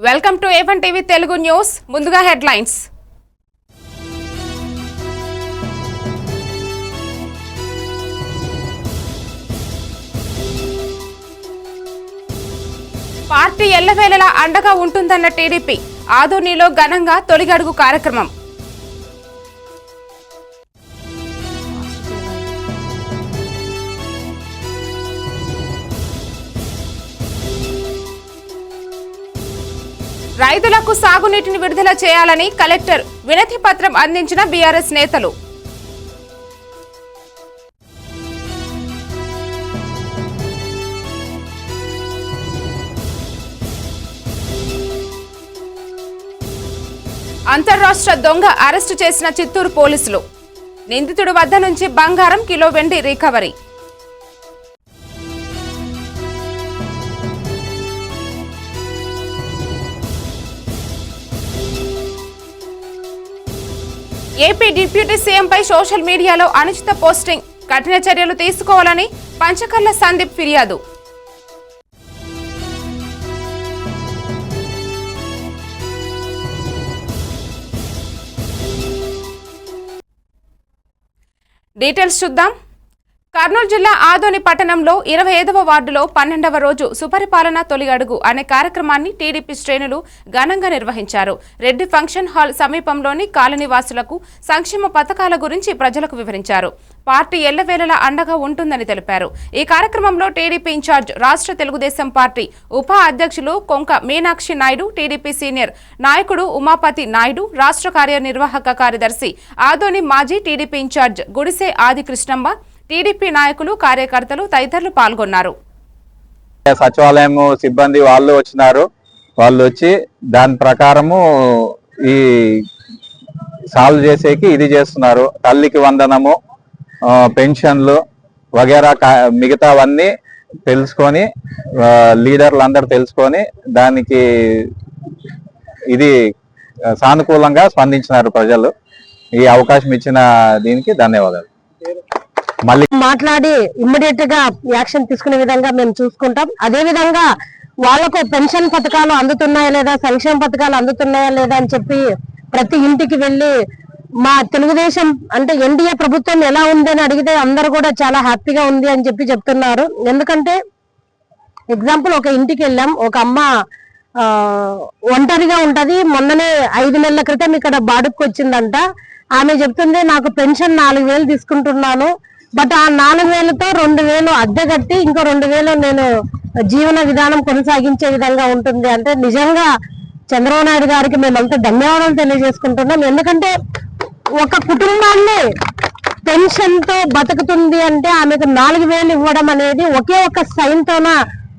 Welcome to A1 TV Telugu news. ముందుగా headlines. Party ఎల్లవేళలా అండగా ఉంటుందన్న టీడీపీ. ఆదోనిలో ఘనంగా తొలి అడుగు కార్యక్రమం. రైతులకు సాగునీటిని విడుదల చేయాలని కలెక్టర్ వినతి పత్రం అందించిన బీఆర్ఎస్ నేతలు. అంతర్రాష్ట్ర దొంగ అరెస్టు చేసిన చిత్తూరు పోలీసులు. నిందితుడి వద్ద నుంచి బంగారం, కిలో వెండి రికవరీ. ఏపీ డిప్యూటీ సీఎంపై సోషల్ మీడియాలో అనుచిత పోస్టింగ్. కఠిన చర్యలు తీసుకోవాలని పంచకర్ల సందీప్ ఫిర్యాదు. డీటెయిల్స్ చూద్దాం. కర్నూలు జిల్లా ఆదోని పట్టణంలో 25వ వార్డులో 12వ రోజు సుపరిపాలన తొలి అడుగు అనే కార్యక్రమాన్ని టీడీపీ శ్రేణులు ఘనంగా నిర్వహించారు. రెడ్డి ఫంక్షన్ హాల్ సమీపంలోని కాలనీవాసులకు సంక్షేమ పథకాల గురించి ప్రజలకు వివరించారు. పార్టీ ఎల్లవేళలా అండగా ఉంటుందని తెలిపారు. ఈ కార్యక్రమంలో టీడీపీ ఇన్ఛార్జ్ రాష్ట్ర తెలుగుదేశం పార్టీ ఉప అధ్యక్షులు కొంక మీనాక్షి నాయుడు, టీడీపీ సీనియర్ నాయకుడు ఉమాపతి నాయుడు, రాష్ట్ర కార్యనిర్వాహక కార్యదర్శి ఆదోని మాజీ టీడీపీ ఇన్ఛార్జ్ గుడిసే ఆది కృష్ణమ్మ, టీడీపీ నాయకులు, కార్యకర్తలు తదితరులు పాల్గొన్నారు. సచివాలయం సిబ్బంది వాళ్ళు వచ్చినారు. వాళ్ళు వచ్చి దాని ప్రకారము ఈ సాల్వ్ చేసేకి ఇది చేస్తున్నారు. తల్లికి వందనము, పెన్షన్లు వగేరా మిగతావన్నీ తెలుసుకొని లీడర్లు అందరూ తెలుసుకొని దానికి ఇది సానుకూలంగా స్పందించినారు ప్రజలు. ఈ అవకాశం ఇచ్చిన దీనికి ధన్యవాదాలు. మళ్ళీ మాట్లాడి ఇమ్మీడియట్ గా యాక్షన్ తీసుకునే విధంగా మేము చూసుకుంటాం. అదే విధంగా వాళ్ళకు పెన్షన్ పథకాలు అందుతున్నాయా లేదా, సంక్షేమ పథకాలు అందుతున్నాయా లేదా అని చెప్పి ప్రతి ఇంటికి వెళ్ళి మా తెలుగుదేశం అంటే ఎన్డీఏ ప్రభుత్వం ఎలా ఉంది అని అడిగితే అందరూ కూడా చాలా హ్యాపీగా ఉంది అని చెప్పి చెప్తున్నారు. ఎందుకంటే ఎగ్జాంపుల్ ఒక ఇంటికి వెళ్ళాం, ఒక అమ్మ ఒంటరిగా ఉంటది. మొన్ననే 5 నెలల క్రితం ఇక్కడ బాడుకు వచ్చిందంట. ఆమె చెప్తుంది, నాకు పెన్షన్ 4,000 తీసుకుంటున్నాను, బట్ ఆ 4,000తో 2,000 అద్దె కట్టి ఇంకో 2,000 నేను జీవన విధానం కొనసాగించే విధంగా ఉంటుంది. అంటే నిజంగా చంద్రబాబు నాయుడు గారికి మేమంతా ధన్యవాదాలు తెలియజేసుకుంటున్నాం. ఎందుకంటే ఒక కుటుంబాన్ని పెన్షన్ తో బతుకుతుంది అంటే ఆమెకు 4,000 ఇవ్వడం అనేది ఒకే ఒక సైన్ తోన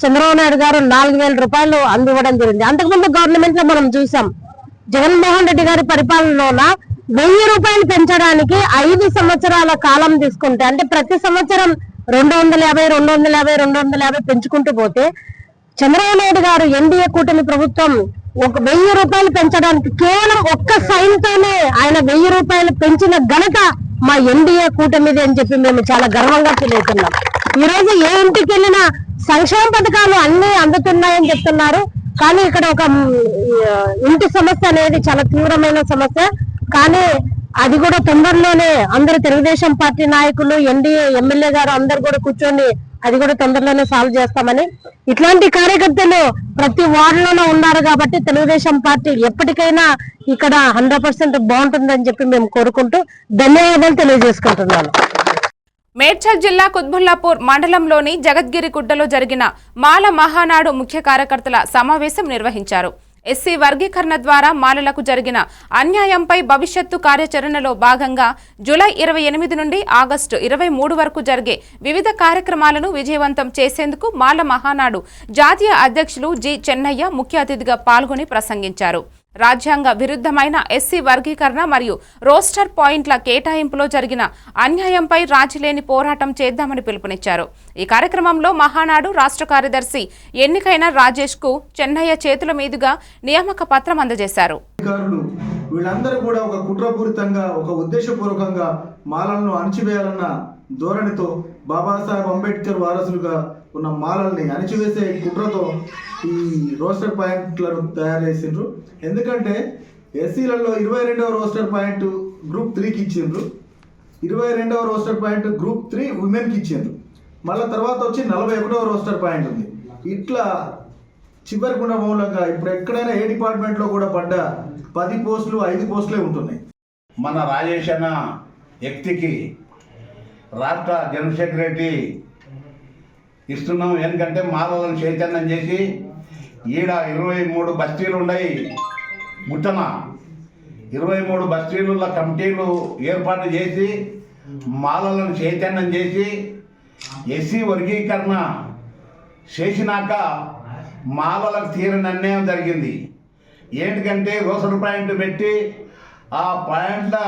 చంద్రబాబు నాయుడు గారు 4,000 రూపాయలు అందివ్వడం జరిగింది. అంతకుముందు గవర్నమెంట్ లో మనం చూసాం, జగన్మోహన్ రెడ్డి గారి పరిపాలనలోన 1,000 రూపాయలు పెంచడానికి 5 సంవత్సరాల కాలం తీసుకుంటే, అంటే ప్రతి సంవత్సరం 250 పెంచుకుంటూ పోతే చంద్రబాబు నాయుడు గారు ఎన్డీఏ కూటమి ప్రభుత్వం 1,000 రూపాయలు పెంచడానికి కేవలం ఒక్క సైన్ తోనే ఆయన 1,000 రూపాయలు పెంచిన ఘనత మా ఎన్డీఏ కూటమిది అని చెప్పి మేము చాలా గర్వంగా ఫీల్ అవుతున్నాం. ఈ రోజు ఏ ఇంటికి వెళ్ళినా సంక్షేమ పథకాలు అన్ని అందుతున్నాయని చెప్తున్నారు. కానీ ఇక్కడ ఒక ఇంటి సమస్య అనేది చాలా తీవ్రమైన సమస్య. కానీ అది కూడా తొందరలోనే అందరు తెలుగుదేశం పార్టీ నాయకులు, ఎన్డీఏ ఎమ్మెల్యే గారు అందరు కూడా కూర్చొని అది కూడా తొందరలోనే సాల్వ్ చేస్తామని, ఇట్లాంటి కార్యకర్తలు ప్రతి వార్డులోనూ ఉన్నారు కాబట్టి తెలుగుదేశం పార్టీ ఎప్పటికైనా ఇక్కడ 100% బాగుంటుందని చెప్పి మేము కోరుకుంటూ ధన్యవాదాలు తెలియజేసుకుంటున్నాను. మేడ్చల్ జిల్లా కుత్బుల్లాపూర్ మండలంలోని జగద్గిరి గుడ్డలో జరిగిన మాల మహానాడు ముఖ్య కార్యకర్తల సమావేశం నిర్వహించారు. ఎస్సీ వర్గీకరణ ద్వారా మాలలకు జరిగిన అన్యాయంపై భవిష్యత్తు కార్యాచరణలో భాగంగా జూలై 28 నుండి ఆగస్టు 23 వరకు జరిగే వివిధ కార్యక్రమాలను విజయవంతం చేసేందుకు మాల మహానాడు జాతీయ అధ్యక్షులు జి చెన్నయ్య ముఖ్య అతిథిగా పాల్గొని ప్రసంగించారు. రాజ్యాంగ విరుద్ధమైన ఎస్సీ వర్గీకరణ మరియు రోస్టర్ పాయింట్ల కేటాయింపులో జరిగిన అన్యాయంపై రాజీలేని పోరాటం చేద్దామని పిలుపునిచ్చారు. ఈ కార్యక్రమంలో మహానాడు రాష్ట్ర కార్యదర్శి ఎన్నికైన రాజేష్ కు చెన్నయ్య చేతుల మీదుగా నియామక పత్రం అందజేశారు. వీళ్ళందరూ కూడా ఒక కుట్రపూరితంగా, ఒక ఉద్దేశపూర్వకంగా మాలలను అణచివేయాలన్న ధోరణితో బాబాసాహెబ్ అంబేద్కర్ వారసులుగా ఉన్న మాలల్ని అణిచివేసే కుట్రతో ఈ రోస్టర్ పాయింట్లను తయారు చేసిండ్రు. ఎందుకంటే ఎస్సీలలో 22వ రోస్టర్ పాయింట్ గ్రూప్ 3కి ఇచ్చిండ్రు, 22వ రోస్టర్ పాయింట్ గ్రూప్ 3 ఉమెన్కి ఇచ్చిండ్రు, మళ్ళీ తర్వాత వచ్చి 41వ రోస్టర్ పాయింట్ ఉంది. ఇట్లా చివరి గుణ మూలంగా ఇప్పుడు ఎక్కడైనా ఏ డిపార్ట్మెంట్లో కూడా పడ్డ 10 పోస్టులు 5 పోస్టులే ఉంటున్నాయి. మన రాజేష్ అన్న వ్యక్తికి రాష్ట్ర జనరల్ సెక్రటరీ ఇస్తున్నాం. ఎందుకంటే మాలలను చైతన్యం చేసి ఈడ 23 బస్తీలు ఉన్నాయి. ముట్టన 23 బస్తీల కమిటీలు ఏర్పాటు చేసి మాలలను చైతన్యం చేసి ఎస్సీ వర్గీకరణ చేసినాక మాలలకు తీరని అన్యాయం జరిగింది. ఏంటికంటే రోసర్ పాయింట్ పెట్టి ఆ పాయింట్ల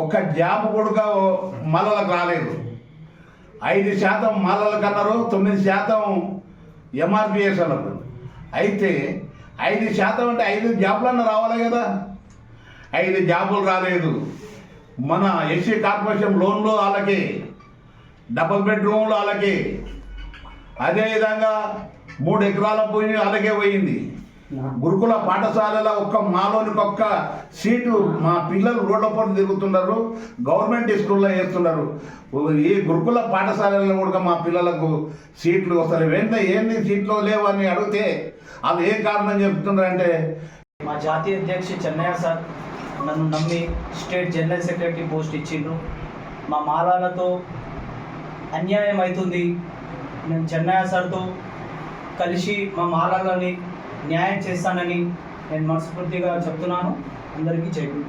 ఒక్క జాబ్ కూడా మాలలకు రాలేదు. 5% మాలలకు అన్నారు, 9% ఎంఆర్పిఎస్ అన్నారు. అయితే 5% అంటే 5 జాబులన్నా రావాలి కదా, 5 జాబులు రాలేదు. మన ఎస్సీ కార్పొరేషన్ లోన్లు వాళ్ళకి, డబుల్ బెడ్రూమ్లు వాళ్ళకి, అదేవిధంగా 3 ఎకరాల భూమి అలాగే పోయింది. గురుకుల పాఠశాలలో ఒక్క మాలోనికి ఒక్క సీటు మా పిల్లలు రోడ్ల పూట తిరుగుతున్నారు, గవర్నమెంట్ స్కూల్లో వేస్తున్నారు. ఈ గురుకుల పాఠశాలలో కూడా మా పిల్లలకు సీట్లు వస్తారు. వెంటనే ఏంది సీట్లు లేవు అని అడిగితే అది ఏ కారణం చెప్తున్నారంటే మా జాతీయ అధ్యక్షుడు చెన్నయ్య సార్ నన్ను నమ్మి స్టేట్ జనరల్ సెక్రటరీ పోస్ట్ ఇచ్చిండ్రు. మా మాలాలతో అన్యాయం అవుతుంది, నేను చెన్నయ్య సార్తో కలిసి మా మాలాలని న్యాయం చేస్తానని నేను మనస్ఫూర్తిగా చెప్తున్నాను. అందరికీ జైలు.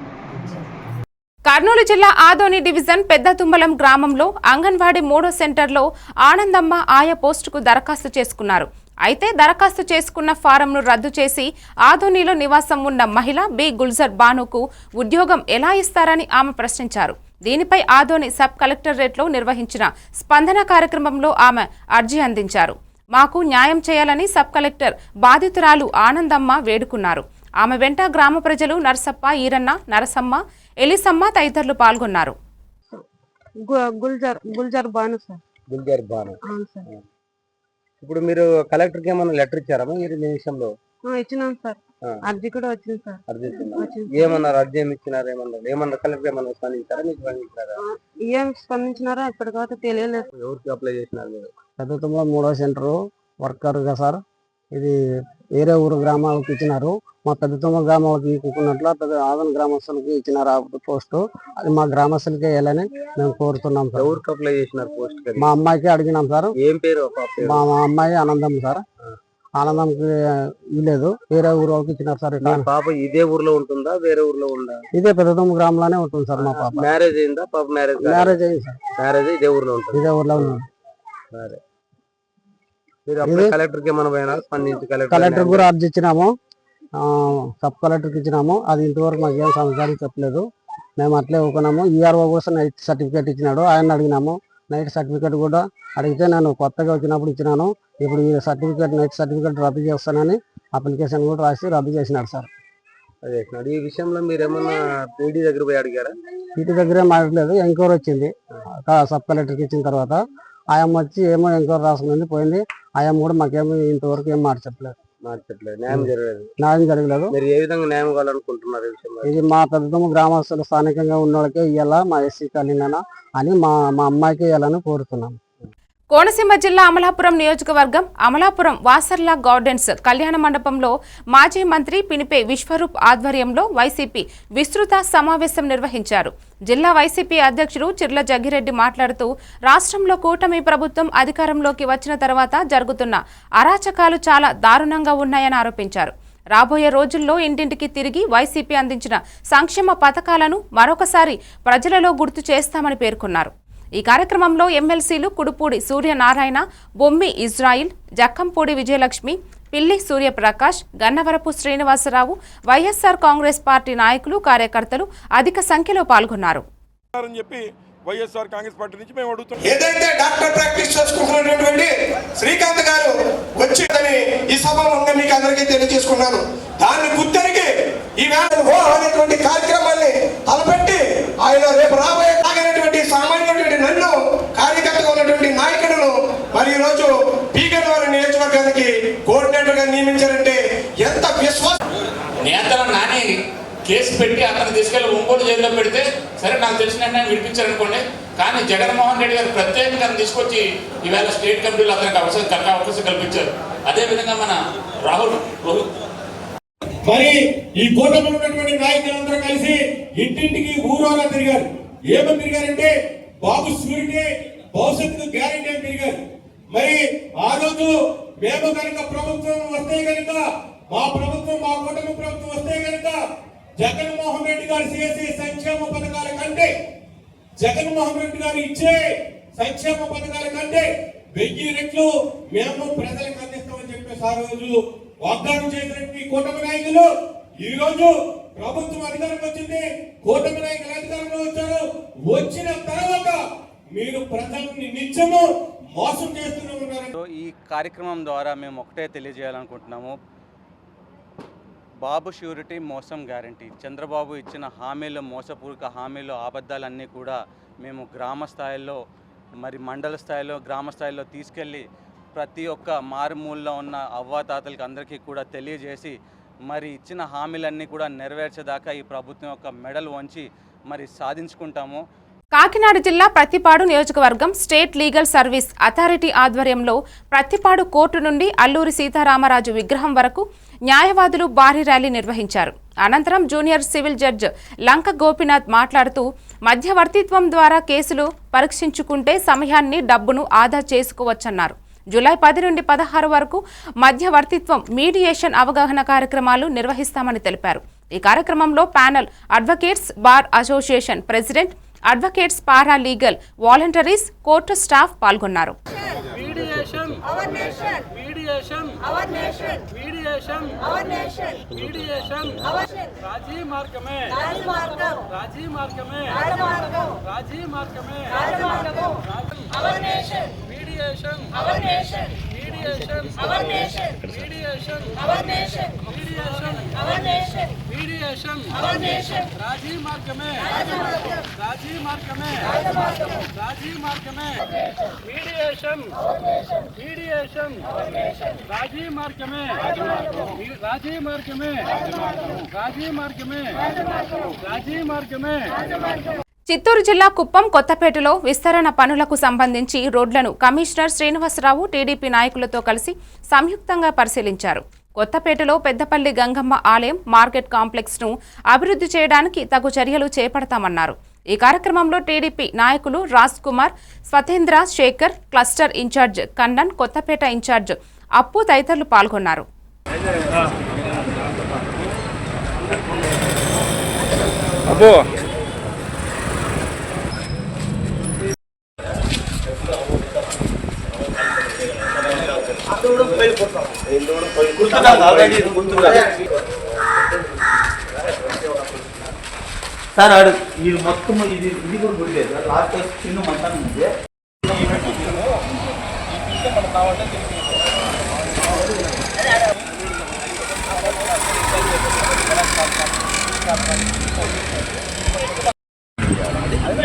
కర్నూలు జిల్లా ఆదోని డివిజన్ పెద్ద తుమ్మలం గ్రామంలో అంగన్వాడీ 3వ సెంటర్లో ఆనందమ్మ ఆయా పోస్టుకు దరఖాస్తు చేసుకున్నారు. అయితే దరఖాస్తు చేసుకున్న ఫారంను రద్దు చేసి ఆదోనిలో నివాసం ఉన్న మహిళ బి గుల్జర్ బానుకు ఉద్యోగం ఎలా ఇస్తారని ఆమె ప్రశ్నించారు. దీనిపై ఆదోని సబ్ కలెక్టరేట్లో నిర్వహించిన స్పందన కార్యక్రమంలో ఆమె అర్జీ అందించారు. మాకు న్యాయం చేయాలని సబ్ కలెక్టర్ బాధితురాలు ఆనందమ్మ వేడుకున్నారు. ఆమె వెంట గ్రామ ప్రజలు నరసప్ప, ఈరన్న, నరసమ్మ, ఎలిసమ్మ తదితరులు పాల్గొన్నారు. గుల్జర్ బాను సార్. గుల్జర్ బాను. అవును సార్. ఇప్పుడు మీరు కలెక్టర్కి ఏమన్నా లెటర్ ఇచ్చారా మీరు ఈ విషయంలో? ఇచ్చినాం సార్, అర్జీ కూడా వచ్చింది సార్. అర్జీ ఏమన్నారు? అర్జీ ఏమి ఇచ్చినారు? ఏమన్నా కలెక్టర్ ఏమన్నా స్పందించారా? మీకు స్పందించారా? ఏం స్పందించినారో ఇప్పటికైతే తెలియలేదు. ఎవరికి అప్లై చేసినారు మీరు? పెద్దతంలో 3వ సెంటర్ వర్కర్గా సార్. ఇది వేరే ఊరు గ్రామాలకు ఇచ్చినారు. మా పెద్దతమ్మ గ్రామాలకు ఇక్కున్నట్లు పెద్ద ఆదన గ్రామస్తులకి ఇచ్చినారు ఆ పోస్టు. అది మా గ్రామస్తులకే వేయాలని మేము కోరుతున్నాం సార్. ఎవరికి అప్లై చేసినారు పోస్ట్? మా అమ్మాయికి అడిగినాం సార్. ఏం పేరు? మా అమ్మాయి ఆనందం సార్. ఆనందంకి ఇవ్వలేదు, వేరే ఊరు వాళ్ళకి ఇచ్చినారు సార్. పాప ఇదే ఊర్లో ఉంటుందా వేరే ఊర్లో ఉందా? ఇదే పెద్దతమ్మ గ్రామంలోనే ఉంటుంది సార్. మా పాప మ్యారేజ్ అయిందా? పాప మ్యారేజ్ అయింది సార్. మ్యారేజ్ ఇదే ఊర్లో ఉంటుంది. ఇదే ఊర్లో ఉంది. సరే, కలెక్టర్కి ఏమైనా పోయినా స్పందించి కలెక్టర్ కూడా అర్జీ ఇచ్చినాము, సబ్ కలెక్టర్కి ఇచ్చినాము. అది ఇంతవరకు మాకు ఏం సమాచారం చెప్పలేదు. మేము అట్లే ఊకున్నాము. ఈఆర్ఓ కోసం నైట్ సర్టిఫికేట్ ఇచ్చినాడు, ఆయన అడిగినాము. నైట్ సర్టిఫికేట్ కూడా అడిగితే నేను కొత్తగా వచ్చినప్పుడు ఇచ్చినాను. ఇప్పుడు ఈ సర్టిఫికేట్ నైట్ సర్టిఫికేట్ రద్దు చేస్తానని అప్లికేషన్ కూడా రాసి రద్దు చేసినాడు సార్. చేసినాడు. ఈ విషయంలో మీరు ఏమన్నా పీడీ దగ్గర పోయి అడిగారా? పీటీ దగ్గరే మాట్లాడలేదు. ఎంక్వైరీ వచ్చింది సబ్ కలెక్టర్కి ఇచ్చిన తర్వాత. ఆయమ్మ వచ్చి ఏమో ఎంక్వైరీ రాసుకుని పోయింది. ఆయమ్మ కూడా మాకేమో ఇంతవరకు ఏం మార్చట్లేదు. న్యాయం జరగలేదు. మీరు ఏ విధంగా న్యాయం కావాలనుకుంటున్నారు? ఇది మా పెద్దమ్మ గ్రామస్తులు స్థానికంగా ఉన్న వాళ్ళకే ఇవ్వాలా, మా ఎస్సీ కాలనీనా అని మా అమ్మాయికి ఇవ్వాలని కోరుతున్నాం. కోనసీమ జిల్లా అమలాపురం నియోజకవర్గం అమలాపురం వాసర్లా గార్డెన్స్ కళ్యాణ మండపంలో మాజీ మంత్రి పినిపే విశ్వరూప్ ఆధ్వర్యంలో వైసీపీ విస్తృత సమావేశం నిర్వహించారు. జిల్లా వైసీపీ అధ్యక్షుడు చిర్ల జగ్గిరెడ్డి మాట్లాడుతూ రాష్ట్రంలో కూటమి ప్రభుత్వం అధికారంలోకి వచ్చిన తర్వాత జరుగుతున్న అరాచకాలు చాలా దారుణంగా ఉన్నాయని ఆరోపించారు. రాబోయే రోజుల్లో ఇంటింటికి తిరిగి వైసీపీ అందించిన సంక్షేమ పథకాలను మరొకసారి ప్రజలలో గుర్తు చేస్తామని పేర్కొన్నారు. ఈ కార్యక్రమంలో ఎమ్మెల్సీలు కుడుపూడి సూర్యనారాయణ, బొమ్మి ఇజ్రాయిల్, జక్కంపూడి విజయలక్ష్మి, పిల్లి సూర్యప్రకాష్, గన్నవరపు శ్రీనివాసరావు, వైఎస్ఆర్ కాంగ్రెస్ పార్టీ నాయకులు, కార్యకర్తలు అధిక సంఖ్యలో పాల్గొన్నారు. వైఎస్ఆర్ కాంగ్రెస్ పార్టీ నుంచి మేము అడుగుతున్నాం, ఏదైతే డాక్టర్ ప్రాక్టీస్ చేసుకుంటున్నటువంటి శ్రీకాంత్ గారు వచ్చిందని ఈ సభలో మీకు అందరికీ తెలియజేసుకున్నాను. దాన్ని గుర్తెరిగి ఈవేళ అనేటువంటి కార్యక్రమాన్ని తలపెట్టి ఆయన రేపు రాబోయే సామాన్యుడైనటువంటి నన్ను నియోజకవర్గానికి కోఆర్డినేటర్ గా నియమించారంటే ఎంత విశ్వాసం. నేతల నాని కేసు పెట్టి అతను తీసుకెళ్లి ఒంగోలు జైల్లో పెడితే సరే నాకు తెలిసిన విడిపించారనుకోండి, కానీ జగన్మోహన్ రెడ్డి గారు ప్రత్యేకంగా తీసుకొచ్చి ఈవేళ స్టేట్ కమిటీలో అతనికి అవకాశం కల్పించారు. అదేవిధంగా మన రాహుల్ మరి ఈ కూటమిలో ఉన్నటువంటి నాయకులందరూ కలిసి ఇంటింటికి ఊరూరా తిరిగారు. ఏమని తిరిగారంటే బాబు షూరిటీ, భవిష్యత్తుకు గ్యారెంటీ అని తిరిగారు. మరి ఆ రోజు మేము కనుక ప్రభుత్వం వస్తే కనుక, మా ప్రభుత్వం, మా కూటమి ప్రభుత్వం వస్తే కనుక జగన్మోహన్ రెడ్డి గారు చేసే సంక్షేమ పథకాల కంటే, జగన్మోహన్ రెడ్డి గారు ఇచ్చే సంక్షేమ పథకాల కంటే 1000 రెట్లు మేము ప్రజలకు అందిస్తామని చెప్పేసి ఆ రోజు వాగ్దానం చేసినటువంటి కూటమి నాయకులు ఈ రోజు ప్రభుత్వం అధికారంలో వచ్చింది, కూటమి నాయకులు అధికారంలో వచ్చారు. వచ్చిన తర్వాత మీరు ప్రజల్ని నిత్యము మోసం చేస్తూనే ఉన్నారు. ఈ కార్యక్రమం ద్వారా మేము ఒకటే తెలియజేయాలనుకుంటున్నాము, బాబు ష్యూరిటీ, మోసం గ్యారంటీ. చంద్రబాబు ఇచ్చిన హామీలు, మోసపూరిత హామీలు, అబద్ధాలన్నీ కూడా మేము గ్రామ స్థాయిలో, మరి మండల స్థాయిలో, గ్రామ స్థాయిలో తీసుకెళ్ళి ప్రతి ఒక్క మారుమూలలో ఉన్న అవ్వాతాతలకి అందరికీ కూడా తెలియజేసి మరి ఇచ్చిన హామీలన్నీ కూడా నెరవేర్చేదాకా ఈ ప్రభుత్వం యొక్క మెడల్ వంచి మరి సాధించుకుంటాము. కాకినాడ జిల్లా ప్రత్తిపాడు నియోజకవర్గం స్టేట్ లీగల్ సర్వీస్ అథారిటీ ఆధ్వర్యంలో ప్రత్తిపాడు కోర్టు నుండి అల్లూరి సీతారామరాజు విగ్రహం వరకు న్యాయవాదులు భారీ ర్యాలీ నిర్వహించారు. అనంతరం జూనియర్ సివిల్ జడ్జ్ లంక గోపీనాథ్ మాట్లాడుతూ మధ్యవర్తిత్వం ద్వారా కేసులు పరీక్షించుకుంటే సమయాన్ని, డబ్బును ఆదా చేసుకోవచ్చన్నారు. జూలై 10 నుండి 16 వరకు మధ్యవర్తిత్వం, మీడియేషన్ అవగాహన కార్యక్రమాలు నిర్వహిస్తామని తెలిపారు. ఈ కార్యక్రమంలో panel advocates bar association president, advocates, పారా లీగల్ వాలంటీర్స్, కోర్టు స్టాఫ్ పాల్గొన్నారు. చిత్తూరు జిల్లా కుప్పం, కొత్తపేటలో విస్తరణ పనులకు సంబంధించి రోడ్లను కమిషనర్ శ్రీనివాసరావు టీడీపీ నాయకులతో కలిసి సంయుక్తంగా పరిశీలించారు. కొత్తపేటలో పెద్దపల్లి గంగమ్మ ఆలయం, మార్కెట్ కాంప్లెక్స్ ను అభివృద్ధి చేయడానికి తగు చర్యలు చేపడతామన్నారు. ఈ కార్యక్రమంలో టీడీపీ నాయకులు Raj Kumar, Swatendra, Shekhar, cluster in charge Kannan, Kothapeta in charge Appu తదితరులు పాల్గొన్నారు. సార్ ఆడు ఇది మొత్తం ఇది కూడా గుడిలేదు లాస్ట్ చిన్న మొత్తం ఉంది.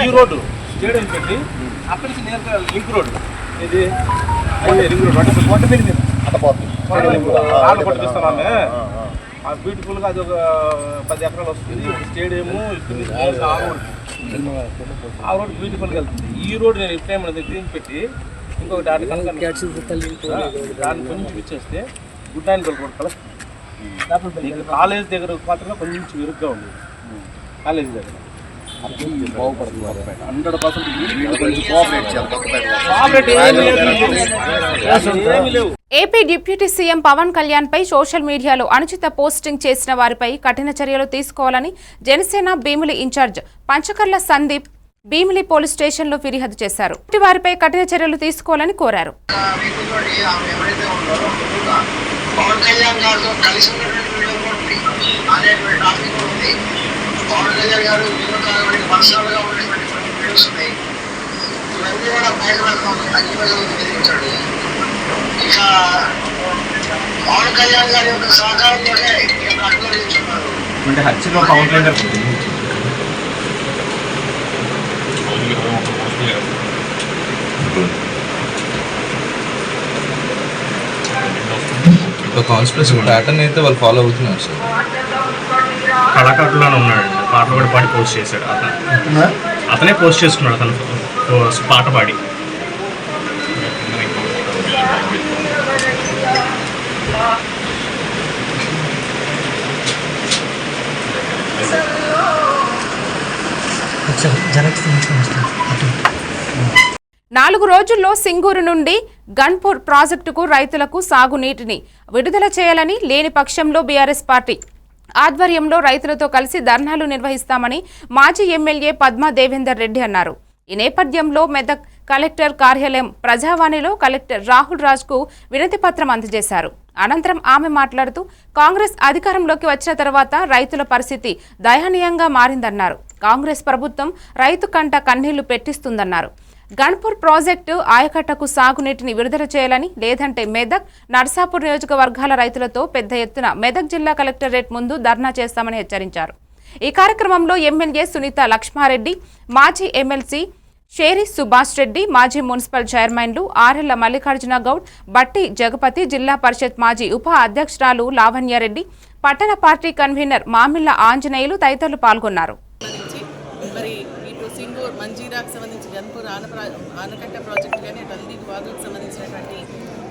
ఈ రోడ్డు స్టేడియం పెట్టి అక్కడి నుంచి నేరుగా లింక్ రోడ్డు, ఇది రింగ్ రోడ్ వంట పెరిగింది పట్టిస్తున్నాను. బ్యూటిఫుల్గా అది ఒక 10 ఎకరాలు వస్తుంది. స్టేడియము ఆ రోడ్ బ్యూటిఫుల్గా వెళ్తుంది. ఈ రోడ్ నేను ఎప్పుడేమన్నా గ్రీన్ పెట్టి ఇంకొక దాని కొంచెం ఇచ్చేస్తే గుడ్డానిపల్లి రోడ్ కలుస్తుంది. కాలేజ్ దగ్గర మాత్రమే కొంచెం ఇరుగ్గా ఉంది. కాలేజ్ దగ్గర AP deputy CM Pawan Kalyan పై సోషల్ మీడియాలో అనుచిత పోస్టింగ్ చేసిన వారిపై కఠిన చర్యలు తీసుకోవాలని జనసేన భీమిలి ఇన్ఛార్జ్ పంచకర్ల సందీప్ భీమిలి పోలీస్ స్టేషన్లో ఫిర్యాదు చేశారు. వారిపై కఠిన చర్యలు తీసుకోవాలని కోరారు. పవన్ కళ్యాణ్ గారు పర్సనల్గా ఉండేటువంటి వీడియోస్ ఉన్నాయి. ఇవన్నీ కూడా బయట అన్ని ప్రజలకు బెదిరించాడు. ఇక పవన్ కళ్యాణ్ గారి యొక్క సహకారంతోనే అభినందించున్నారు. అంటే హత్యలో పవన్ కళ్యాణ్ ఒక కాన్స్పిరసీ ప్యాటర్న్ అయితే వాళ్ళు ఫాలో అవుతున్నారు సార్. కళాకారులానే ఉన్నాడు, పాటలు కూడా పాడి పోస్ట్ చేశాడు. అతనే పోస్ట్ చేసుకున్నాడు, అతను పాట పాడి. నాలుగు రోజుల్లో సింగూరు నుండి గన్పూర్ ప్రాజెక్టుకు రైతులకు సాగునీటిని విడుదల చేయాలని, లేని పక్షంలో బీఆర్ఎస్ పార్టీ ఆధ్వర్యంలో రైతులతో కలిసి ధర్నాలు నిర్వహిస్తామని మాజీ ఎమ్మెల్యే పద్మా దేవేందర్ రెడ్డి అన్నారు. ఈ నేపథ్యంలో మెదక్ కలెక్టర్ కార్యాలయం ప్రజావాణిలో కలెక్టర్ రాహుల్ రాజ్కు వినతి పత్రం అందజేశారు. అనంతరం ఆమె మాట్లాడుతూ కాంగ్రెస్ అధికారంలోకి వచ్చిన తర్వాత రైతుల పరిస్థితి దయనీయంగా మారిందన్నారు. కాంగ్రెస్ ప్రభుత్వం రైతు కంట కన్నీళ్లు పెట్టిస్తుందన్నారు. గన్పూర్ ప్రాజెక్టు ఆయకట్టకు సాగునీటిని విడుదల చేయాలని, లేదంటే మెదక్ నర్సాపూర్ నియోజకవర్గాల రైతులతో పెద్ద ఎత్తున మెదక్ జిల్లా కలెక్టరేట్ ముందు ధర్నా చేస్తామని హెచ్చరించారు. ఈ కార్యక్రమంలో ఎమ్మెల్యే సునీత లక్ష్మారెడ్డి, మాజీ ఎమ్మెల్సీ షేరి సుభాష్ రెడ్డి, మాజీ మున్సిపల్ చైర్మన్లు ఆరెళ్ల మల్లికార్జున గౌడ్, బట్టి జగపతి, జిల్లా పరిషత్ మాజీ ఉప అధ్యక్షురాలు లావణ్యారెడ్డి, పట్టణ పార్టీ కన్వీనర్ మామిళ్ల ఆంజనేయులు తదితరులు పాల్గొన్నారు. మరి ఇటు సింగూర్ మంజీరాకు సంబంధించి గన్పూర్ ఆనకట్ట ప్రాజెక్టు కానీ అన్ని వాగులకు సంబంధించినటువంటి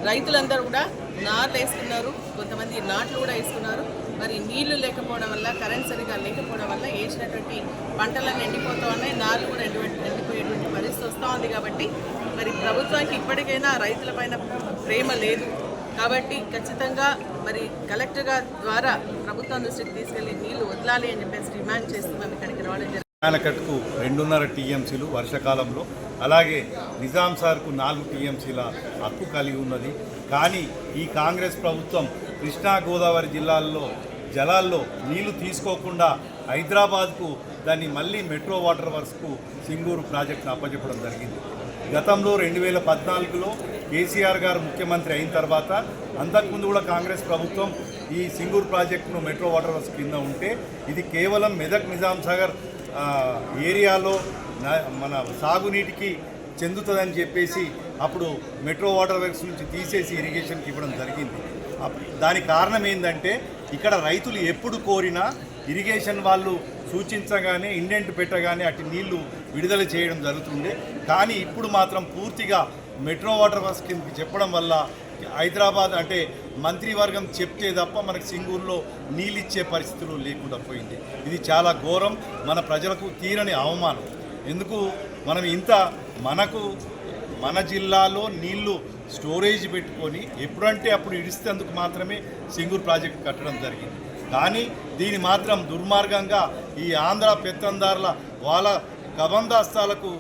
రైతులందరూ కూడా నాట్లు వేసుకున్నారు, కొంతమంది నాట్లు కూడా వేసుకున్నారు. మరి నీళ్లు లేకపోవడం వల్ల, కరెంట్ సరిగా లేకపోవడం వల్ల వేసినటువంటి పంటలన్నీ ఎండిపోతూ ఉన్నాయి, నాళ్ళు కూడా ఎండిపోయేటువంటి పరిస్థితి వస్తూ ఉంది. కాబట్టి మరి ప్రభుత్వానికి ఇప్పటికైనా రైతుల పైన ప్రేమ లేదు కాబట్టి ఖచ్చితంగా మరి కలెక్టర్ ద్వారా ప్రభుత్వం దృష్టికి తీసుకెళ్లి నీళ్లు వదలాలి అని చెప్పేసి డిమాండ్ చేస్తూ మేము ఇక్కడికి రావడం జరిగింది. ఆనకట్టుకు 2.5 టీఎంసీలు వర్షకాలంలో, అలాగే నిజాం సార్కు 4 టీఎంసీల హక్కు కలిగి ఉన్నది. కానీ ఈ కాంగ్రెస్ ప్రభుత్వం కృష్ణా గోదావరి జిల్లాల్లో జలాల్లో నీళ్లు తీసుకోకుండా హైదరాబాద్కు దాన్ని మళ్ళీ మెట్రో వాటర్ వర్క్స్కు సింగూరు ప్రాజెక్టును అప్పచెప్పడం జరిగింది. గతంలో 2014లో కేసీఆర్ గారు ముఖ్యమంత్రి అయిన తర్వాత, అంతకుముందు కూడా కాంగ్రెస్ ప్రభుత్వం ఈ సింగూరు ప్రాజెక్టును మెట్రో వాటర్ వర్క్స్ కింద ఉంటే ఇది కేవలం మెదక్ నిజాం సాగర్ ఏరియాలో మన సాగునీటికి చెందుతుందని చెప్పేసి అప్పుడు మెట్రో వాటర్ వర్క్స్ నుంచి తీసేసి ఇరిగేషన్కి ఇవ్వడం జరిగింది. దానికి కారణం ఏంటంటే ఇక్కడ రైతులు ఎప్పుడు కోరినా ఇరిగేషన్ వాళ్ళు సూచించగానే, ఇండెంట్ పెట్టగానే అటు నీళ్లు విడుదల చేయడం జరుగుతుండే. కానీ ఇప్పుడు మాత్రం పూర్తిగా మెట్రో వాటర్ వర్క్స్ కిందకి చెప్పడం వల్ల హైదరాబాద్ అంటే మంత్రివర్గం చెప్తే తప్ప మనకు సింగూరులో నీళ్ళు ఇచ్చే పరిస్థితులు లేకుండా పోయింది. ఇది చాలా ఘోరం, మన ప్రజలకు తీరని అవమానం. ఎందుకు మనం ఇంత మన జిల్లాలో నీళ్లు స్టోరేజ్ పెట్టుకొని ఎప్పుడంటే అప్పుడు ఇడిస్తేందుకు మాత్రమే సింగూరు ప్రాజెక్టు కట్టడం జరిగింది. కానీ దీని మాత్రం దుర్మార్గంగా ఈ ఆంధ్ర పెత్తందారుల వాళ్ళ కబందాస్తాలకు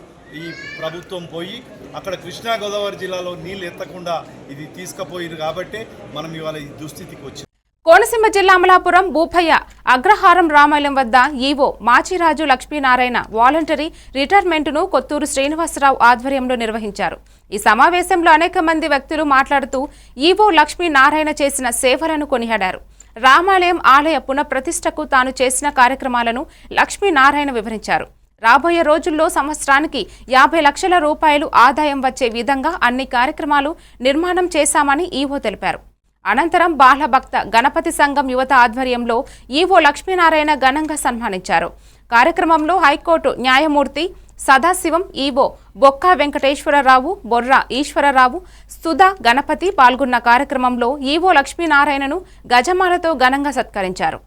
ఈ ప్రభుత్వం పోయి అక్కడ కృష్ణా గోదావరి జిల్లాలో నీళ్లు ఎత్తకుండా ఇది తీసుకుపోయింది. కాబట్టి మనం ఇవాళ ఈ దుస్థితికి వచ్చింది. కోనసీమ జిల్లా అమలాపురం భూపయ్య అగ్రహారం రామాలయం వద్ద ఈవో మాచిరాజు లక్ష్మీనారాయణ వాలంటరీ రిటైర్మెంట్ను కొత్తూరు శ్రీనివాసరావు ఆధ్వర్యంలో నిర్వహించారు. ఈ సమావేశంలో అనేక మంది వ్యక్తులు మాట్లాడుతూ ఈవో లక్ష్మీనారాయణ చేసిన సేవలను కొనియాడారు. రామాలయం ఆలయ పునఃప్రతిష్టకు తాను చేసిన కార్యక్రమాలను లక్ష్మీనారాయణ వివరించారు. రాబోయే రోజుల్లో సంవత్సరానికి 50 లక్షల రూపాయలు ఆదాయం వచ్చే విధంగా అన్ని కార్యక్రమాలు నిర్మాణం చేశామని ఈవో తెలిపారు. అనంతరం బాలభక్త గణపతి సంఘం యువత ఆధ్వర్యంలో ఈవో లక్ష్మీనారాయణ ఘనంగా సన్మానించారు. కార్యక్రమంలో హైకోర్టు న్యాయమూర్తి సదాశివం, ఈవో బొక్కా వెంకటేశ్వరరావు, బొర్రా ఈశ్వరరావు, సుధా గణపతి పాల్గొన్న కార్యక్రమంలో ఈవో లక్ష్మీనారాయణను గజమాలతో ఘనంగా సత్కరించారు.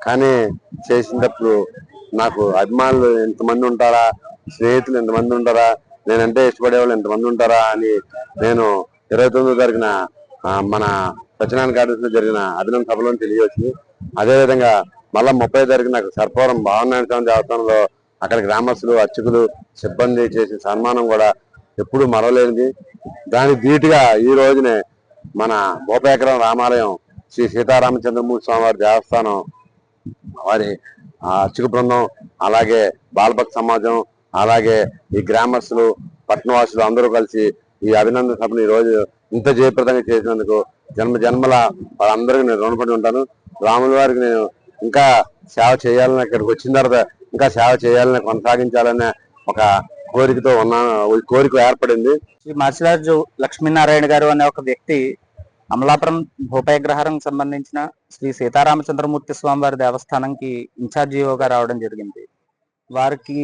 కానీ చేసినప్పుడు నాకు అభిమానులు ఎంతమంది ఉంటారా, స్నేహితులు ఎంతమంది ఉంటారా, నేనంటే ఇష్టపడే వాళ్ళు ఎంతమంది ఉంటారా అని నేను 29వ తారీఖున మన సత్యనారాయణ గార్డెన్స్ లో జరిగిన అభినందన సభలో తెలియవచ్చింది. అదేవిధంగా మళ్ళా 30వ తారీఖు నాకు సర్పవరం భావనారాయణ స్వామి దేవస్థానంలో అక్కడ గ్రామస్తులు, అర్చకులు, సిబ్బంది చేసిన సన్మానం కూడా ఎప్పుడు మరవలేనిది. దానికి ధీటుగా ఈ రోజునే మన భూపేకరం రామాలయం శ్రీ సీతారామచంద్రమూర్తి స్వామివారి దేవస్థానం వారి అర్చక బృందం, అలాగే బాలభక్త సమాజం, అలాగే ఈ గ్రామస్తులు, పట్టణవాసులు అందరూ కలిసి ఈ అభినందన సభను ఈ రోజు ఇంత జయప్రదంగా చేసినందుకు జన్మల వాళ్ళందరికీ నేను రుణపడి ఉంటాను. రాముల వారికి నేను ఇంకా సేవ చేయాలని, ఇక్కడికి వచ్చిన తర్వాత ఇంకా సేవ చేయాలని, కొనసాగించాలనే ఒక కోరికతో కోరిక ఏర్పడింది. శ్రీ మాచిరాజు లక్ష్మీనారాయణ గారు అనే ఒక వ్యక్తి అమలాపురం భూపయగ్రహారం సంబంధించిన శ్రీ సీతారామచంద్రమూర్తి స్వామివారి దేవస్థానంకి ఇన్ఛార్జిగా రావడం జరిగింది. వారికి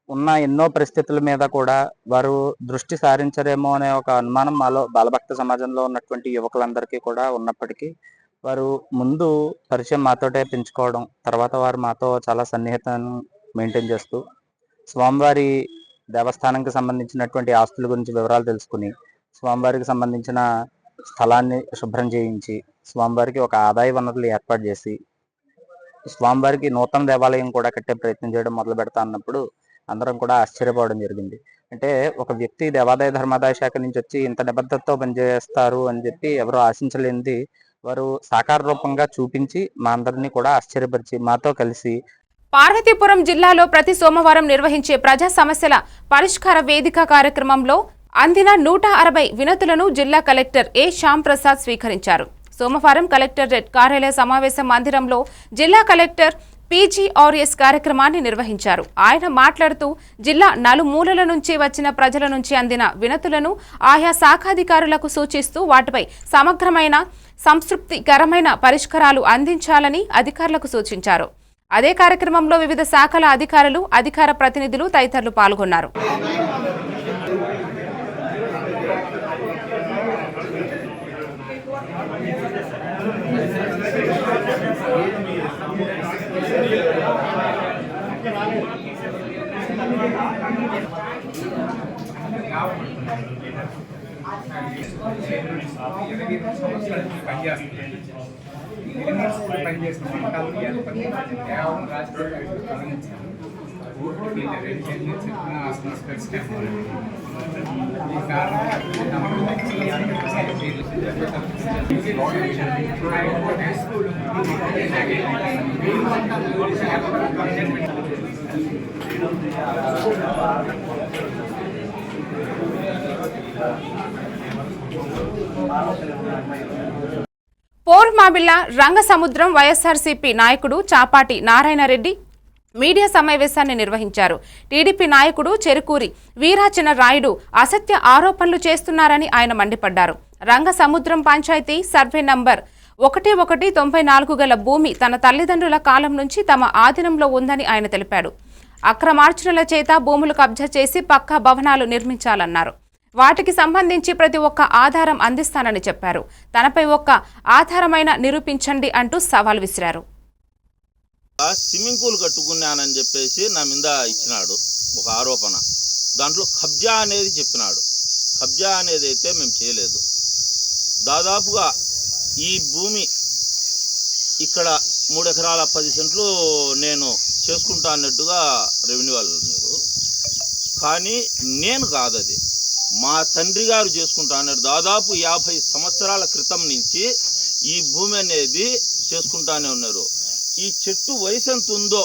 ఉన్న ఎన్నో పరిస్థితుల మీద కూడా వారు దృష్టి సారించరేమో అనే ఒక అనుమానం మాలో బాలభక్త సమాజంలో ఉన్నటువంటి యువకులందరికీ కూడా ఉన్నప్పటికీ వారు ముందు పరిచయం మాతోటే పెంచుకోవడం, తర్వాత వారు మాతో చాలా సన్నిహితాన్ని మెయింటైన్ చేస్తూ స్వామివారి దేవస్థానంకి సంబంధించినటువంటి ఆస్తుల గురించి వివరాలు తెలుసుకుని స్వామివారికి సంబంధించిన స్థలాన్ని శుభ్రం చేయించి స్వామివారికి ఒక ఆదాయ వనరులు ఏర్పాటు చేసి స్వామివారికి నూతన దేవాలయం కూడా కట్టే ప్రయత్నం చేయడం మొదలు పెడతా అన్నప్పుడు అందరం కూడా ఆశ్చర్యపోవడం జరిగింది. అంటే ఒక వ్యక్తి దేవాదాయ ధర్మాదాయ శాఖ నుంచి వచ్చి ఇంత నిబద్ధతతో పనిచేస్తారు అని చెప్పి ఎవరు ఆశించలేనిది వారు సాకార రూపంగా చూపించి మా అందరినీ కూడా ఆశ్చర్యపరిచి మాతో కలిసి పార్వతీపురం జిల్లాలో ప్రతి సోమవారం నిర్వహించే ప్రజా సమస్యల పరిష్కార వేదిక కార్యక్రమంలో అందిన 160 వినతులను జిల్లా కలెక్టర్ ఏ శ్యామ్ ప్రసాద్ స్వీకరించారు. సోమవారం కలెక్టరేట్ కార్యాలయ సమావేశ మందిరంలో జిల్లా కలెక్టర్ PGRS కార్యక్రమాన్ని నిర్వహించారు. ఆయన మాట్లాడుతూ జిల్లా నలుమూలల నుంచి వచ్చిన ప్రజల నుంచి అందిన వినతులను ఆయా శాఖాధికారులకు సూచిస్తూ వాటిపై సమగ్రమైన సంతృప్తికరమైన పరిష్కారాలు అందించాలని అధికారులకు సూచించారు. అదే కార్యక్రమంలో వివిధ శాఖల అధికారులు, అధికార ప్రతినిధులు తదితరులు పాల్గొన్నారు. పోర్మాబిల్ల రంగసముద్రం వైఎస్ఆర్సీపీ నాయకుడు చాపాటి నారాయణరెడ్డి మీడియా సమావేశాన్ని నిర్వహించారు. టీడీపీ నాయకుడు చెరుకూరి వీరాచన రాయుడు అసత్య ఆరోపణలు చేస్తున్నారని ఆయన మండిపడ్డారు. రంగసముద్రం పంచాయతీ సర్వే నంబర్ 1194 గల భూమి తన తల్లిదండ్రుల కాలం నుంచి తమ ఆధీనంలో ఉందని ఆయన తెలిపాడు. అక్రమార్జనల చేత భూములు కబ్జా చేసి పక్కా భవనాలు నిర్మించాలన్నారు. వాటికి సంబంధించి ప్రతి ఒక్క ఆధారం అందిస్తానని చెప్పారు. తనపై ఒక్క ఆధారమైన నిరూపించండి అంటూ సవాల్ విసిరారు. స్విమ్మింగ్ పూల్ కట్టుకున్నానని చెప్పేసి నా మీద ఇచ్చినాడు ఒక ఆరోపణ. దాంట్లో కబ్జా అనేది చెప్పినాడు. కబ్జా అనేది అయితే మేము చేయలేదు. దాదాపుగా ఈ భూమి ఇక్కడ 3 ఎకరాల 10 సెంట్లు నేను చేసుకుంటా అన్నట్టుగా రెవెన్యూ వాళ్ళు ఉన్నారు. కానీ నేను కాదు, అది మా తండ్రి గారు చేసుకుంటా అన్నారు. దాదాపు 50 సంవత్సరాల క్రితం నుంచి ఈ భూమి అనేది చేసుకుంటానే ఉన్నారు. ఈ చెట్టు వయసు ఎంత ఉందో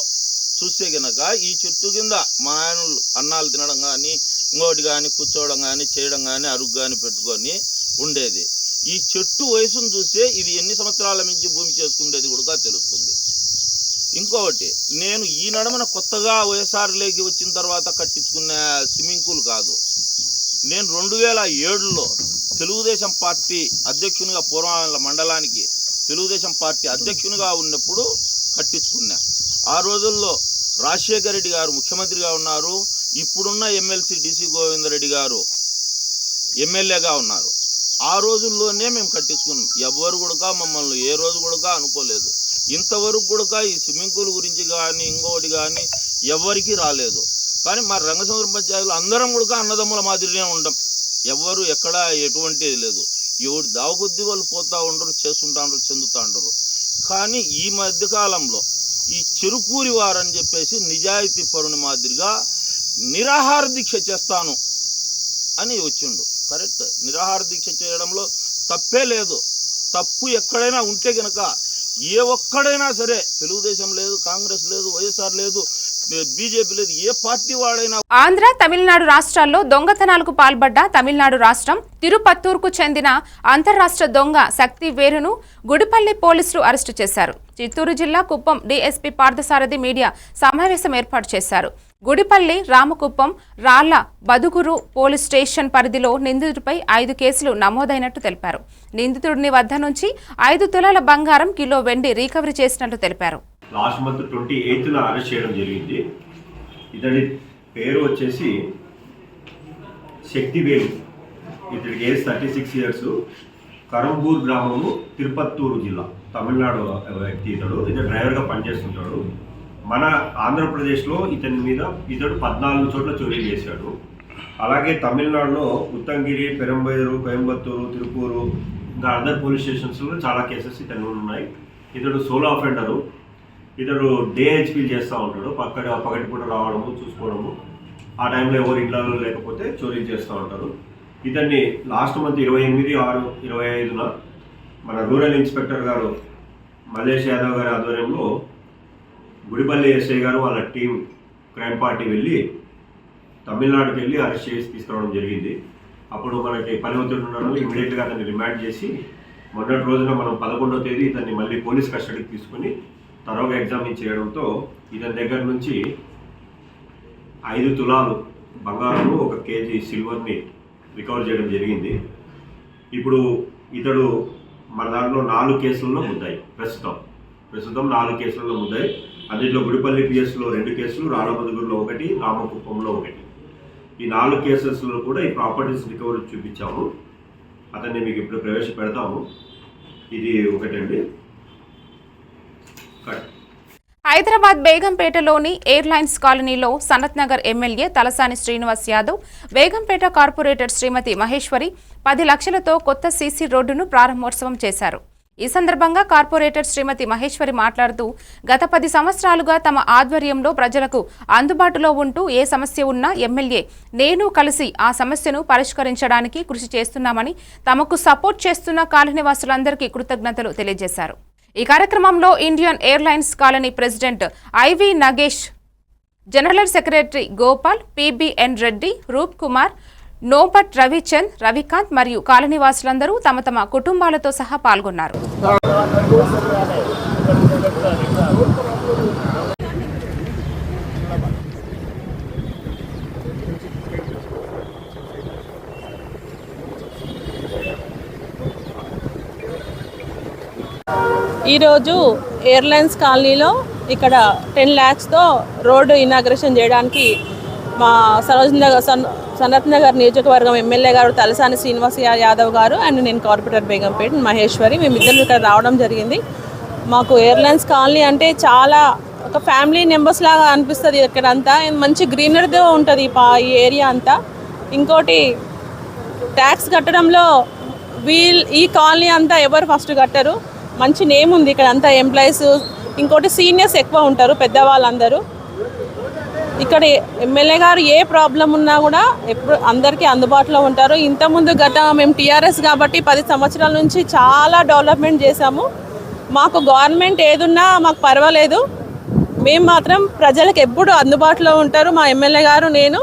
చూస్తే కనుక ఈ చెట్టు కింద మా నాయనలు అన్నాలు తినడం కానీ ఇంకోటి కానీ కూర్చోవడం కానీ చేయడం కానీ అరుగు కానీ పెట్టుకొని ఉండేది. ఈ చెట్టు వయసును చూస్తే ఇది ఎన్ని సంవత్సరాల నుంచి భూమి చేసుకునేది కూడా తెలుస్తుంది. ఇంకొకటి, నేను ఈ నడమన కొత్తగా వైఎస్ఆర్లోకి వచ్చిన తర్వాత కట్టించుకున్న స్విమ్మింగ్ పూల్ కాదు. నేను 2007లో తెలుగుదేశం పార్టీ అధ్యక్షునిగా పూర్వాల మండలానికి తెలుగుదేశం పార్టీ అధ్యక్షునిగా ఉన్నప్పుడు కట్టించుకున్నా. ఆ రోజుల్లో రాజశేఖర రెడ్డి గారు ముఖ్యమంత్రిగా ఉన్నారు. ఇప్పుడున్న ఎమ్మెల్సీ డిసి గోవిందరెడ్డి గారు ఎమ్మెల్యేగా ఉన్నారు. ఆ రోజుల్లోనే మేము కట్టించుకున్నాం. ఎవరు కూడా మమ్మల్ని ఏ రోజు కూడా అనుకోలేదు. ఇంతవరకు కూడా ఈ స్విమ్మింగ్ పూల్ గురించి కానీ ఇంకోటి కానీ ఎవరికి రాలేదు. కానీ మా రంగసముద్రం పంచాయతీలో అందరం కూడా అన్నదమ్ముల మాదిరినే ఉండం. ఎవరు ఎక్కడ ఎటువంటిది లేదు. ఎవరు దావకొద్ది వాళ్ళు పోతూ ఉండరు, చేసుకుంటా ఉండరు, చెందుతూ ఉండరు. కానీ ఈ మధ్యకాలంలో ఈ చెరుకూరి వారని చెప్పేసి నిజాయితీ పరుని మాదిరిగా నిరాహార దీక్ష చేస్తాను అని వచ్చిండు. కరెక్ట్, నిరాహార దీక్ష చేయడంలో తప్పే లేదు. తప్పు ఎక్కడైనా ఉంటే కనుక ఏ ఒక్కడైనా సరే, తెలుగుదేశం లేదు, కాంగ్రెస్ లేదు, వైఎస్ఆర్ లేదు, బీజేపీ లేదు, ఏ పార్టీ వాడైనా. ఆంధ్ర తమిళనాడు రాష్ట్రాల్లో దొంగతనాలకు పాల్పడ్డ తమిళనాడు రాష్ట్రం తిరుపత్తూరుకు చెందిన అంతర్రాష్ట్ర దొంగ శక్తి వేరును గుడిపల్లి పోలీసులు అరెస్టు చేశారు. చిత్తూరు జిల్లా కుప్పం డీఎస్పీ పార్థసారథి మీడియా సమావేశం ఏర్పాటు చేశారు. గుడిపల్లి, రామకుప్పం, రాళ్ల బదుగురు పోలీస్ స్టేషన్ పరిధిలో నిందితుడిపై 5 కేసులు నమోదైనట్టు తెలిపారు. నిందితుడిని వద్ద నుంచి 5 తులాల బంగారం, కిలో వెండి రికవరీ చేసినట్టు తెలిపారు. లాస్ట్ మంత్ 28న అరెస్ట్ చేయడం జరిగింది. ఇతడి పేరు వచ్చేసి శక్తివేలు. ఇతడికి ఏజ్ 36 ఇయర్స్. కరంబూర్ గ్రామము, తిరుపత్తూరు జిల్లా, తమిళనాడు వ్యక్తి. ఇతడు డ్రైవర్గా పనిచేస్తుంటాడు. మన ఆంధ్రప్రదేశ్లో ఇతడు 14 చోట్ల చోరీ చేశాడు. అలాగే తమిళనాడులో ఉత్తంగిరి, పెరంబైరు, కోయంబత్తూరు, తిరుపూరు, ఇంకా అదర్ పోలీస్ స్టేషన్స్లో చాలా కేసెస్ ఇతను ఉన్నాయి. ఇతడు సోలో అఫెండరు. ఇతడు డే హెచ్పీ చేస్తూ ఉంటాడు. పగటిపూట రావడము, చూసుకోవడము, ఆ టైంలో ఎవరు ఇంట్లో లేకపోతే చోరీ చేస్తూ ఉంటారు. ఇతన్ని లాస్ట్ మంత్ 28/6/25న మన రూరల్ ఇన్స్పెక్టర్ గారు మల్లేష్ యాదవ్ గారి ఆధ్వర్యంలో గుడిపల్లి ఎస్ఐ గారు వాళ్ళ టీం క్రైమ్ పార్టీ వెళ్ళి తమిళనాడుకి వెళ్ళి అరెస్ట్ చేసి తీసుకురావడం జరిగింది. అప్పుడు మనకి పని ఒత్తిడి ఉండడం వల్ల ఇమీడియట్గా అతన్ని రిమాండ్ చేసి మొన్నటి రోజున మనం 11వ తేదీ ఇతన్ని మళ్ళీ పోలీస్ కస్టడీకి తీసుకుని తరోగా ఎగ్జామిన్ చేయడంతో ఇతని దగ్గర నుంచి 5 తులాలు బంగారము, 1 కేజీ సిల్వర్ని రికవర్ చేయడం జరిగింది. ఇప్పుడు ఇతడు మన దాంట్లో 4 కేసుల్లో ముద్దాయి. ప్రస్తుతం 4 కేసులలో ముద్దాయి. అందులో గుడిపల్లి పిఎస్లో 2 కేసులు, రాళ్ళబదుగురులో 1, రామకుప్పంలో 1. ఈ 4 కేసెస్లో కూడా ఈ ప్రాపర్టీస్ రికవరీ చూపించాము. అతన్ని మీకు ఇప్పుడు ప్రవేశపెడతాము. ఇది ఒకటండి. హైదరాబాద్ బేగంపేటలోని ఎయిర్లైన్స్ కాలనీలో సనత్ నగర్ ఎమ్మెల్యే తలసాని శ్రీనివాస్ యాదవ్, బేగంపేట కార్పొరేటర్ శ్రీమతి మహేశ్వరి 10 లక్షలతో కొత్త సీసీ రోడ్డును ప్రారంభోత్సవం చేశారు. ఈ సందర్భంగా కార్పొరేటర్ శ్రీమతి మహేశ్వరి మాట్లాడుతూ, గత 10 సంవత్సరాలుగా తమ ఆధ్వర్యంలో ప్రజలకు అందుబాటులో ఉంటూ ఏ సమస్య ఉన్నా ఎమ్మెల్యే నేను కలిసి ఆ సమస్యను పరిష్కరించడానికి కృషి చేస్తున్నామని, తమకు సపోర్ట్ చేస్తున్న కాలనీవాసులందరికీ కృతజ్ఞతలు తెలియజేశారు. ఈ కార్యక్రమంలో Indian airlines colony president IV Nagesh, general secretary Gopal, PBN Reddy, Roop Kumar, నోబట్ రవిచంద్, రవికాంత్ మరియు కాలనీవాసులందరూ తమ తమ కుటుంబాలతో సహా పాల్గొన్నారు. ఈరోజు ఎయిర్లైన్స్ కాలనీలో ఇక్కడ 10 lakhsతో రోడ్డు ఇనాగ్రేషన్ చేయడానికి మా సనత్ నగర్ నియోజకవర్గం ఎమ్మెల్యే గారు తలసాని శ్రీనివాస్ యాదవ్ గారు అండ్ నేను కార్పొరేటర్ బేగంపేట మహేశ్వరి మేమిద్దరు ఇక్కడ రావడం జరిగింది. మాకు ఎయిర్లైన్స్ కాలనీ అంటే చాలా ఒక ఫ్యామిలీ మెంబర్స్ లాగా అనిపిస్తుంది. ఇక్కడంతా మంచి గ్రీనరీతో ఉంటుంది ఈ ఏరియా అంతా. ఇంకోటి ట్యాక్స్ కట్టడంలో ఈ కాలనీ అంతా ఎవరు ఫస్ట్ కట్టరు. మంచి నేమ్ ఉంది ఇక్కడ అంతా ఎంప్లాయీస్. ఇంకోటి సీనియర్స్ ఎక్కువ ఉంటారు, పెద్దవాళ్ళందరూ. ఇక్కడ ఎమ్మెల్యే గారు ఏ ప్రాబ్లం ఉన్నా కూడా ఎప్పుడు అందరికీ అందుబాటులో ఉంటారు. ఇంతకుముందు మేము టీఆర్ఎస్ కాబట్టి 10 సంవత్సరాల నుంచి చాలా డెవలప్మెంట్ చేశాము. మాకు గవర్నమెంట్ ఏదున్నా మాకు పర్వాలేదు, మేము మాత్రం ప్రజలకు ఎప్పుడు అందుబాటులో ఉంటారు. మా ఎమ్మెల్యే గారు నేను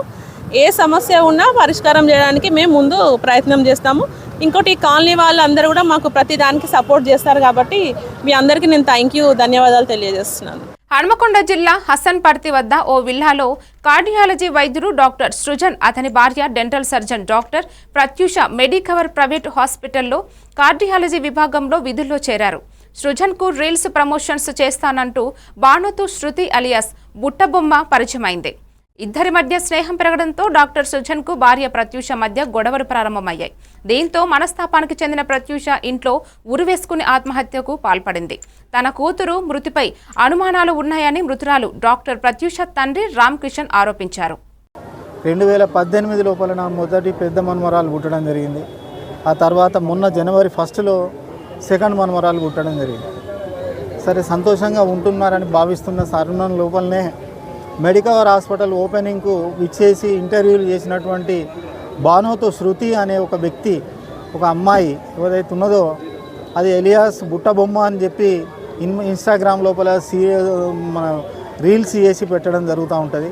ఏ సమస్య ఉన్నా పరిష్కారం చేయడానికి మేము ముందు ప్రయత్నం చేస్తాము. ఇంకోటి ఈ కాలనీ వాళ్ళందరూ కూడా మాకు ప్రతి దానికి సపోర్ట్ చేస్తారు కాబట్టి మీ అందరికీ నేను ధన్యవాదాలు తెలియజేస్తున్నాను. హన్మకొండ జిల్లా హసన్పర్తి వద్ద ఓ విల్లాలో కార్డియాలజీ వైద్యుడు డాక్టర్ సృజన్, అతని భార్య dental surgeon doctor Pratyusha Medicover private హాస్పిటల్లో కార్డియాలజీ విభాగంలో విధుల్లో చేరారు. సృజన్కు రీల్స్ ప్రమోషన్స్ చేస్తానంటూ బాణుతు శృతి అలియాస్ బుట్టబొమ్మ పరిచయమైంది. ఇద్దరి మధ్య స్నేహం పెరగడంతో డాక్టర్ సృజన్కు భార్య ప్రత్యూష మధ్య గొడవలు ప్రారంభమయ్యాయి. దీంతో మనస్తాపానికి చెందిన ప్రత్యూష ఇంట్లో ఉరివేసుకుని ఆత్మహత్యకు పాల్పడింది. తన కూతురు మృతిపై అనుమానాలు ఉన్నాయని మృతురాలు డాక్టర్ ప్రత్యూష తండ్రి రామ్ కిషన్ ఆరోపించారు. 2018 లోపల నా మొదటి పెద్ద మన్మరాలు పుట్టడం జరిగింది. ఆ తర్వాత మొన్న జనవరి 1 సెకండ్ మన్మరాలు పుట్టడం జరిగింది. సరే, సంతోషంగా ఉంటున్నారని భావిస్తున్న తరుణం లోపలనే మెడికవర్ హాస్పిటల్ ఓపెనింగ్కు విచ్చేసి ఇంటర్వ్యూలు చేసినటువంటి బానోతో శృతి అనే ఒక వ్యక్తి, ఒక అమ్మాయి ఏదైతే ఉన్నదో అది ఎలియాస్ బుట్టబొమ్మ అని చెప్పి ఇన్స్టాగ్రామ్ లోపల మన రీల్స్ చేసి పెట్టడం జరుగుతూ ఉంటుంది.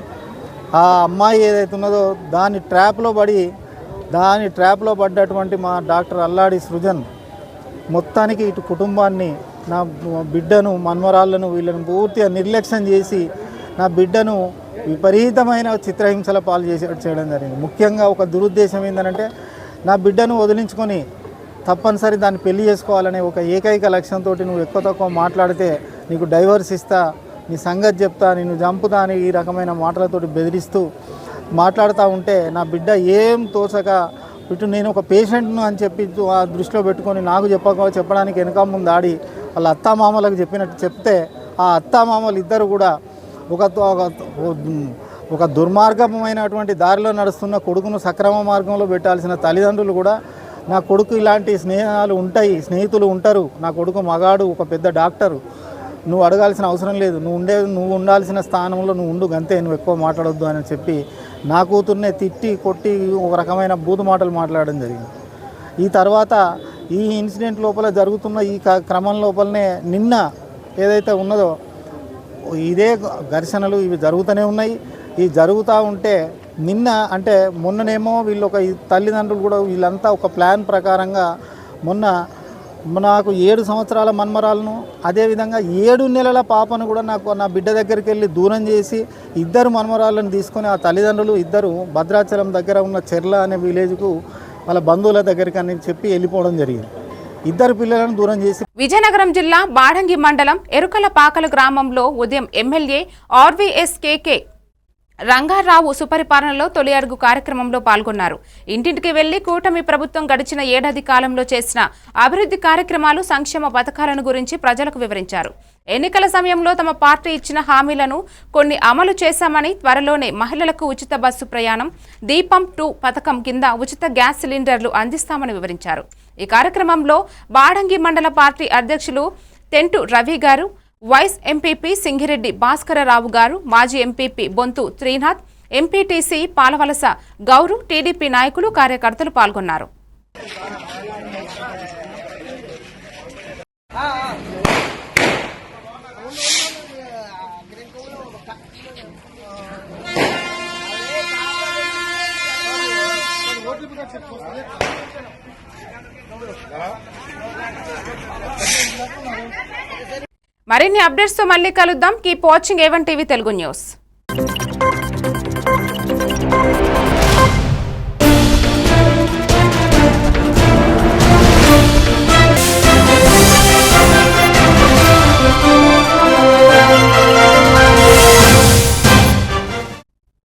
ఆ అమ్మాయి ఏదైతే ఉన్నదో దాని ట్రాప్లో పడ్డటువంటి మా డాక్టర్ అల్లాడి సృజన్ మొత్తానికి ఇటు కుటుంబాన్ని, నా బిడ్డను, మన్మరాళ్ళను వీళ్ళని పూర్తిగా నిర్లక్ష్యం చేసి నా బిడ్డను విపరీతమైన చిత్రహింసల పాలు చేయడం జరిగింది. ముఖ్యంగా ఒక దురుద్దేశం ఏంటంటే నా బిడ్డను వదిలించుకొని తప్పనిసరి దాన్ని పెళ్లి చేసుకోవాలనే ఒక ఏకైక లక్ష్యంతో నువ్వు ఎక్కువ తక్కువ మాట్లాడితే నీకు డైవర్స్ ఇస్తా, నీ సంగతి చెప్తా, నిన్ను చంపుతా అని ఈ రకమైన మాటలతోటి బెదిరిస్తూ మాట్లాడుతూ ఉంటే నా బిడ్డ ఏం తోచక ఇటు నేను ఒక పేషెంట్ను అని చెప్పి ఆ దృష్టిలో పెట్టుకొని నాకు చెప్పడానికి వెనక ముందు ఆడి వాళ్ళ అత్తామామలకు చెప్పినట్టు చెప్తే ఆ అత్తామామలు ఇద్దరు కూడా ఒక దుర్మార్గమైనటువంటి దారిలో నడుస్తున్న కొడుకును సక్రమ మార్గంలో పెట్టాల్సిన తల్లిదండ్రులు కూడా నా కొడుకు ఇలాంటి స్నేహితులు ఉంటారు, నా కొడుకు మగాడు, ఒక పెద్ద డాక్టరు, నువ్వు అడగాల్సిన అవసరం లేదు, నువ్వు ఉండాల్సిన స్థానంలో నువ్వు ఉండు, గంతే, నువ్వు ఎక్కువ మాట్లాడొద్దు అని చెప్పి నా కూతుర్నే తిట్టి కొట్టి ఒక రకమైన బూతు మాటలు మాట్లాడడం జరిగింది. ఈ తర్వాత ఈ ఇన్సిడెంట్ లోపల జరుగుతున్న ఈ క్రమం లోపలనే నిన్న ఏదైతే ఉన్నదో ఇదే ఘర్షణలు ఇవి జరుగుతూనే ఉన్నాయి. ఈ జరుగుతూ ఉంటే నిన్న అంటే మొన్ననేమో వీళ్ళు ఒక తల్లిదండ్రులు కూడా వీళ్ళంతా ఒక ప్లాన్ ప్రకారంగా నాకు 7 సంవత్సరాల మన్మరాలను అదేవిధంగా 7 నెలల పాపను కూడా నా బిడ్డ దగ్గరికి వెళ్ళి దూరం చేసి 2 మన్మరాలను తీసుకొని ఆ తల్లిదండ్రులు ఇద్దరు భద్రాచలం దగ్గర ఉన్న చెర్ల అనే విలేజ్కు వాళ్ళ బంధువుల దగ్గరికి అని చెప్పి వెళ్ళిపోవడం జరిగింది. 2 పిల్లలను దూరం చేసి విజయనగరం జిల్లా బాడంగి మండలం ఎరుకలపాకల గ్రామంలో ఉదయం ఎమ్మెల్యే ఆర్వీఎస్కేకే రంగారావు సుపరిపాలనలో తొలి అడుగు కార్యక్రమంలో పాల్గొన్నారు. ఇంటింటికి వెళ్లి కూటమి ప్రభుత్వం గడిచిన ఏడాది కాలంలో చేసిన అభివృద్ధి కార్యక్రమాలు, సంక్షేమ పథకాలను గురించి ప్రజలకు వివరించారు. ఎన్నికల సమయంలో తమ పార్టీ ఇచ్చిన హామీలను కొన్ని అమలు చేశామని, త్వరలోనే మహిళలకు ఉచిత బస్సు ప్రయాణం, దీపం 2 పథకం కింద ఉచిత గ్యాస్ సిలిండర్లు అందిస్తామని వివరించారు. ఈ కార్యక్రమంలో బాడంగి మండల పార్టీ అధ్యక్షులు తెంటు రవి గారు, వైస్ ఎంపీపీ సింగిరెడ్డి భాస్కరరావు గారు, మాజీ MPP Bonthu Trinath, MPTC Palavalasa Gouru, TDP నాయకులు, కార్యకర్తలు పాల్గొన్నారు. మరిన్ని అప్డేట్స్ తో మళ్ళీ కలుద్దాం. Keep watching A1 TV Telugu news.